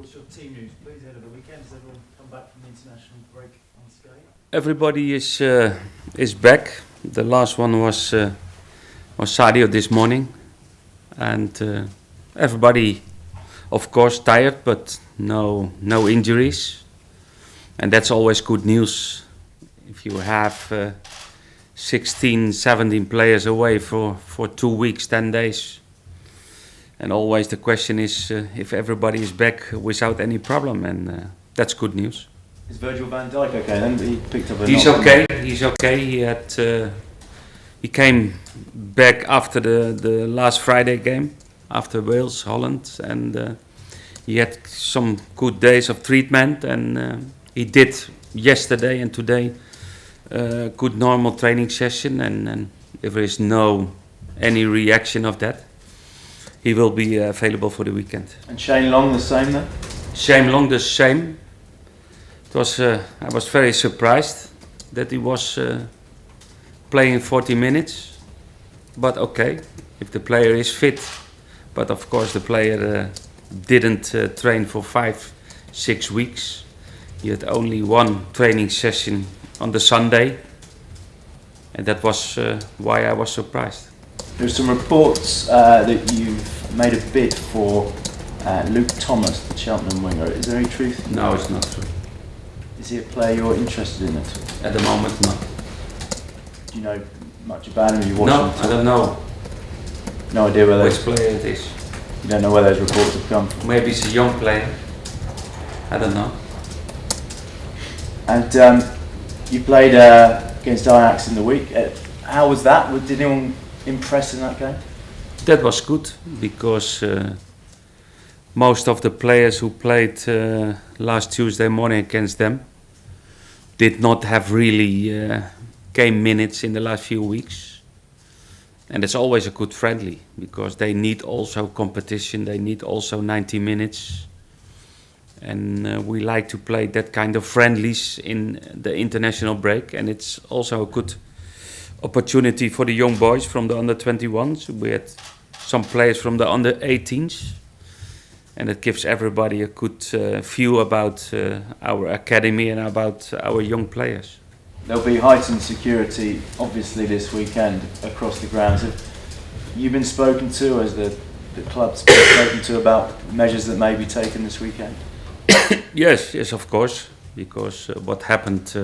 what's your team news, please, ahead of the weekend? Has everyone come back from the international break unscathed? Everybody is back. The last one was Sadio this morning, and everybody, of course, tired, but no injuries, and that's always good news. If you have 16, 17 players away for 2 weeks, 10 days, and always the question is if everybody is back without any problem, and that's good news. Is Virgil Van Dijk okay then? He picked up a He's knock. okay. He's okay. He came back after the last Friday game, after Wales, Holland, and he had some good days of treatment, and he did yesterday and today good normal training session, and if there is any reaction of that, he will be available for the weekend. And Shane Long the same then? Shane Long the same. I was very surprised that he was playing 40 minutes, but okay, if the player is fit. But of course the player didn't train for 5-6 weeks. He had only one training session on the Sunday, and that was why I was surprised. There's some reports that you've made a bid for Luke Thomas, the Cheltenham winger. Is there any truth? No, it's not true. Is he a player you're interested in at all? At the moment, not. Do you know much about him? Have you watched him? I don't know No idea whether which player it is. You don't know where those reports have come from. Maybe it's a young player. I don't know. And you played against Ajax in the week. How was that? Did anyone impress in that game? That was good because most of the players who played last Tuesday morning against them did not have really game minutes in the last few weeks, and it's always a good friendly because they need also competition, they need also 90 minutes, and we like to play that kind of friendlies in the international break, and it's also a good opportunity for the young boys from the under-21s. We had some players from the under-18s, and it gives everybody a good view about our academy and about our young players. There'll be heightened security, obviously, this weekend across the grounds. Have you been spoken to, as the club's been spoken to, about measures that may be taken this weekend? Yes, of course, because what happened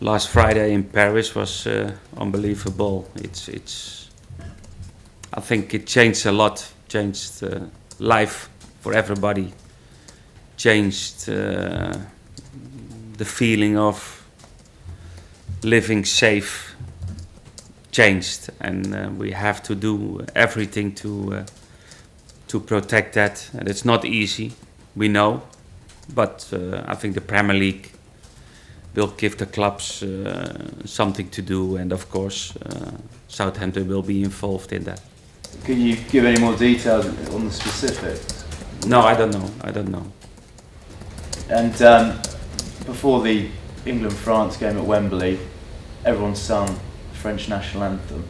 last Friday in Paris was unbelievable. I think it changed a lot, changed life for everybody, changed the feeling of living safe, changed, and we have to do everything to protect that, and it's not easy, we know, but I think the Premier League will give the clubs something to do, and of course Southampton will be involved in that. Can you give any more details on the specifics? No, I don't know. And before the England-France game at Wembley, everyone sung the French national anthem.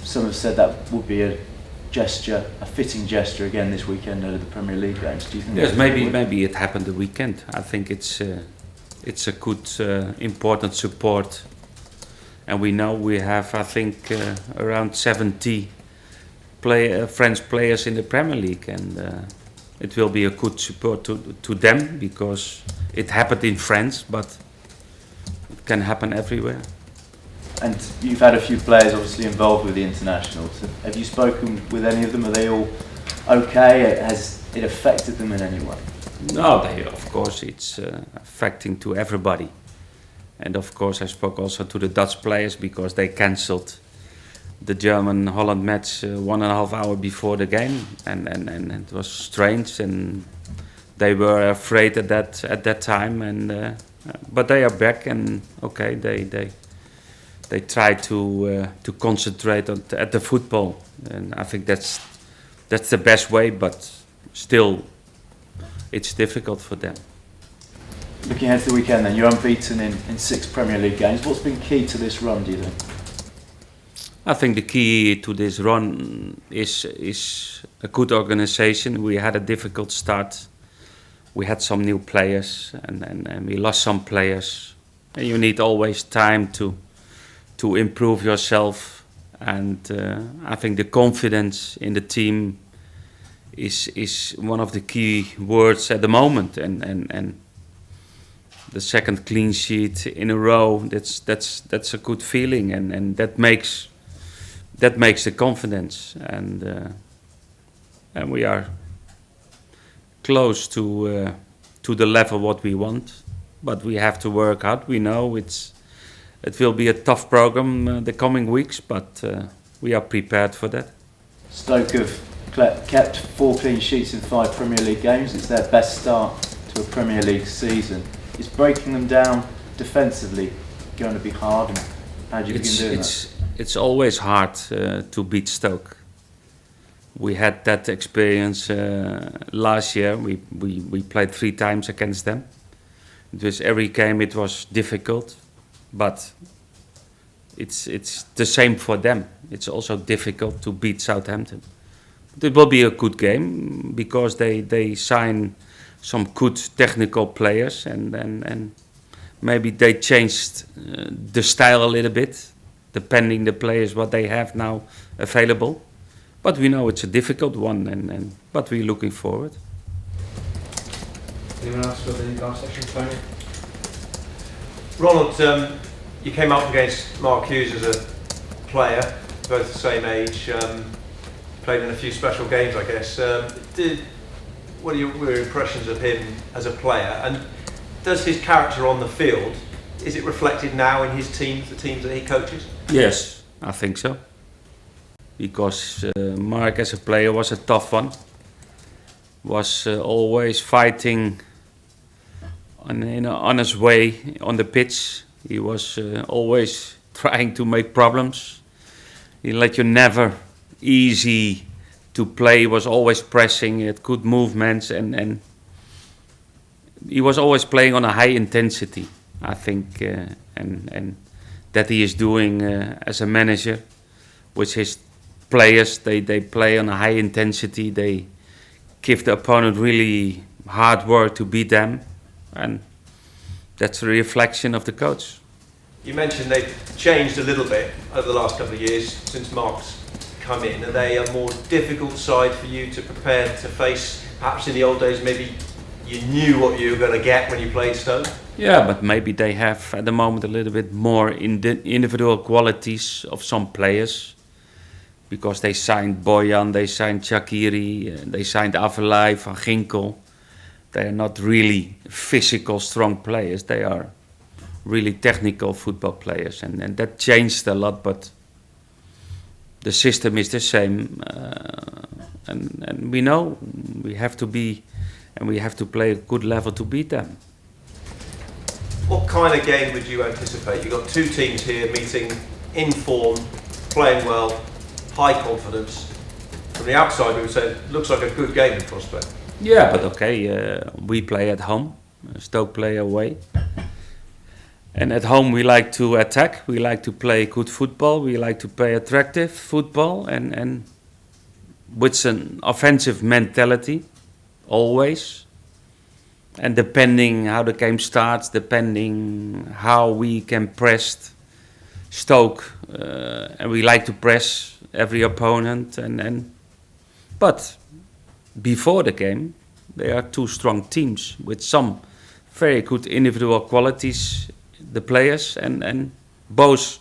Some have said that would be a fitting gesture again this weekend out of the Premier League games. Do you think? Yes, maybe it happened the weekend. I think it's a good, important support, and we know we have, I think, around 70 French players in the Premier League, and it will be a good support to them because it happened in France, but it can happen everywhere. And you've had a few players obviously involved with the internationals. Have you spoken with any of them? Are they all okay? Has it affected them in any way? No, of course it's affecting to everybody. And of course I spoke also to the Dutch players because they cancelled the German-Holland match 1.5 hours before the game, and it was strange, and they were afraid at that time, and but they are back, and okay, they try to concentrate at the football, and I think that's the best way, but still it's difficult for them. Looking ahead to the weekend then, you're unbeaten in 6 Premier League games. What's been key to this run, do you think? I think the key to this run is a good organisation. We had a difficult start we had some new players and we lost some players. And you need always time to improve yourself. And I think the confidence in the team is one of the key words at the moment. And the second clean sheet in a row, that's a good feeling, and that makes the confidence. And we are close to the level what we want, but we have to work hard. We know it will be a tough program the coming weeks, but we are prepared for that. Stoke have kept 4 clean sheets in 5 Premier League games. It's their best start to a Premier League season. Is breaking them down defensively going to be hard? And how do you begin doing that? It's always hard to beat Stoke. We had that experience last year. We played 3 times against them. It was every game it was difficult, but it's the same for them. It's also difficult to beat Southampton. It will be a good game because they sign some good technical players and maybe they changed the style a little bit, depending the players what they have now available. But we know it's a difficult one, but we're looking forward. Anyone else for the last section, Tony? Ronald, you came up against Mark Hughes as a player, both the same age, played in a few special games, I guess. What are your impressions of him as a player? And does his character on the field, is it reflected now in his teams, the teams that he coaches? Yes, I think so. Because Mark as a player was a tough one. Was always fighting in an honest way on the pitch. He was always trying to make problems. He let you never easy to play. He was always pressing. He had good movements and he was always playing on a high intensity, I think, and that he is doing as a manager with his players. They play on a high intensity. They give the opponent really hard work to beat them, and that's a reflection of the coach. You mentioned they've changed a little bit over the last couple of years since Mark's come in. Are they a more difficult side for you to prepare to face? Perhaps in the old days, maybe you knew what you were going to get when you played Stoke? Yeah, but maybe they have at the moment a little bit more individual qualities of some players, because they signed Bojan, they signed Shaqiri, they signed Avelay, Van Ginkel. They are not really physical strong players. They are really technical football players, and that changed a lot, but the system is the same, and we know we have to be, and we have to play a good level to beat them. What kind of game would you anticipate? You've got 2 teams here meeting in form, playing well, high confidence. From the outside, we would say it looks like a good game in prospect. Yeah, but okay, we play at home, Stoke play away. And at home we like to attack, we like to play good football, we like to play attractive football and with an offensive mentality, always. And depending how the game starts, depending how we can press Stoke, and we like to press every opponent. But before the game, they are 2 strong teams with some very good individual qualities, the players, and both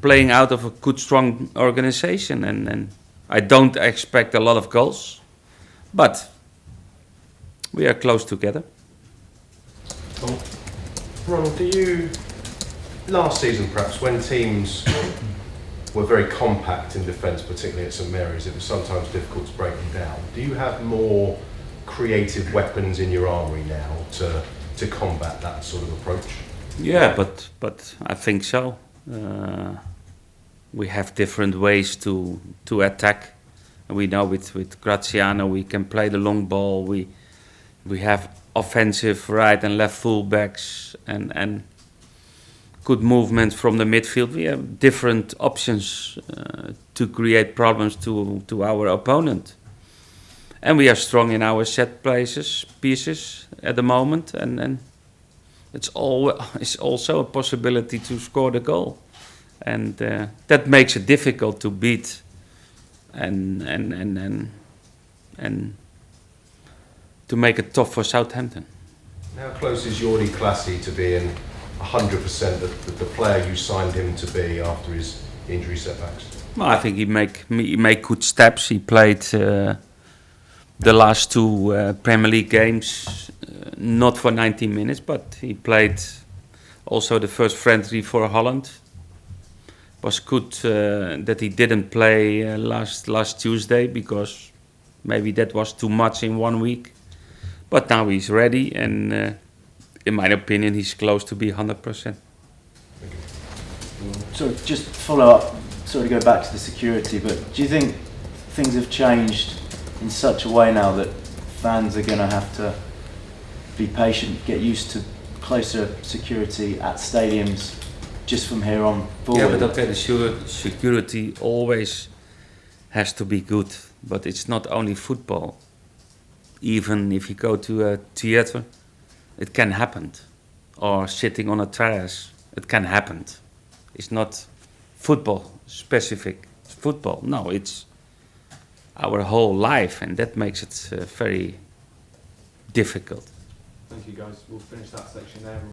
playing out of a good, strong organization. And I don't expect a lot of goals, but we are close together. Cool. Ronald, last season perhaps, when teams were very compact in defence, particularly at St Mary's, it was sometimes difficult to break them down. Do you have more creative weapons in your armoury now to combat that sort of approach? Yeah, but I think so. We have different ways to attack. We know with Graziano we can play the long ball. We have offensive right and left fullbacks and good movement from the midfield. We have different options to create problems to our opponent. And we are strong in our set pieces. at the moment, and it's also a possibility to score the goal, and that makes it difficult to beat, and to make it tough for Southampton. How close is Jordi Clasie to being 100% the player you signed him to be after his injury setbacks? Well, I think he make good steps. He played the last two Premier League games, not for 90 minutes, but he played also the first friendly for Holland. Was good that he didn't play last Tuesday, because maybe that was too much in 1 week. But now he's ready, and in my opinion, he's close to be 100%. So just follow up, sorry to go back to the security, but do you think things have changed in such a way now that fans are going to have to be patient, get used to closer security at stadiums just from here on forward? Yeah, but okay, the security always has to be good, but it's not only football. Even if you go to a theater, it can happen, or sitting on a terrace, it can happen. It's not football specific. It's football. No, it's our whole life, and that makes it very difficult. Thank you, guys. We'll finish that section there.